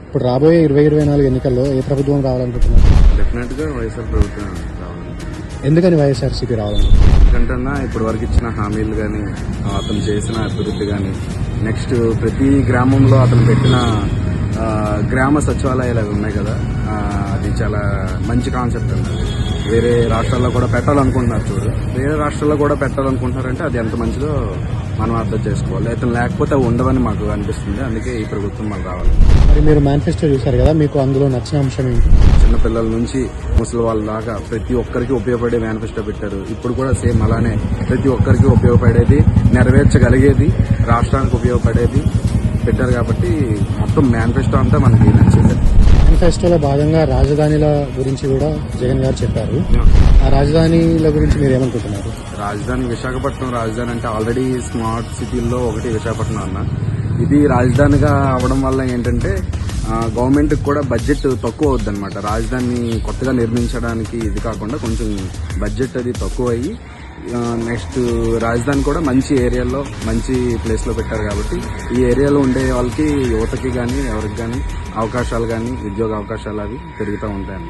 ఇప్పుడు రాబోయే 2024 ఎన్నికల్లో ఏ ప్రభుత్వం రావాలనుకుంటున్నారు? డెఫినెట్ గా వైఎస్ఆర్ ప్రభుత్వం రావాలి. ఎందుకని వైఎస్ఆర్సీపీ రావాలనుకుంటున్నారు? ఎందుకంటే ఇప్పటి వరకు ఇచ్చిన హామీలు కానీ, అతను చేసిన అభివృద్ధి కానీ, నెక్స్ట్ ప్రతి గ్రామంలో అతను పెట్టిన గ్రామ సచివాలయాలు అవి ఉన్నాయి కదా, అది చాలా మంచి కాన్సెప్ట్ అన్నది. వేరే రాష్ట్రాల్లో కూడా పెట్టాలనుకుంటున్నారు చూడు, వేరే రాష్ట్రాల్లో కూడా పెట్టాలనుకుంటున్నారంటే అది ఎంత మంచిదో మనం అర్థం చేసుకోవాలి. అతను లేకపోతే అవి ఉండవని మాకు అనిపిస్తుంది. అందుకే ఈ ప్రభుత్వం మనకు రావాలి. మరి మీరు మేనిఫెస్టో చూసారు కదా, మీకు అందులో నచ్చిన అంశం ఏంటి? చిన్నపిల్లల నుంచి ముసలి వాళ్ళ దాకా ప్రతి ఒక్కరికి ఉపయోగపడే మేనిఫెస్టో పెట్టారు. ఇప్పుడు కూడా సేమ్ అలానే ప్రతి ఒక్కరికి ఉపయోగపడేది, నెరవేర్చగలిగేది, రాష్ట్రానికి ఉపయోగపడేది పెట్టారు. కాబట్టి మొత్తం మేనిఫెస్టో అంతా మనకి నచ్చింది. మేనిఫెస్టోలో భాగంగా రాజధానిల గురించి కూడా జగన్ గారు చెప్పారు. ఆ రాజధానిల గురించి మీరు ఏమనుకుంటున్నారు? రాజధాని విశాఖపట్నం రాజధాని అంటే ఆల్రెడీ స్మార్ట్ సిటీల్లో ఒకటి విశాఖపట్నం అన్న. ఇది రాజధానిగా అవడం వల్ల ఏంటంటే గవర్నమెంట్ కూడా బడ్జెట్ తక్కువ అవుద్ది అనమాట. రాజధాని కొత్తగా నిర్మించడానికి ఇది కాకుండా కొంచెం బడ్జెట్ అది తక్కువ అయ్యి, నెక్స్ట్ రాజధాని కూడా మంచి ఏరియాలో మంచి ప్లేస్ లో పెట్టారు. కాబట్టి ఈ ఏరియాలో ఉండే వాళ్ళకి, యువతకి కానీ ఎవరికి కానీ అవకాశాలు కానీ, ఉద్యోగ అవకాశాలు అవి పెరుగుతూ ఉంటాయి.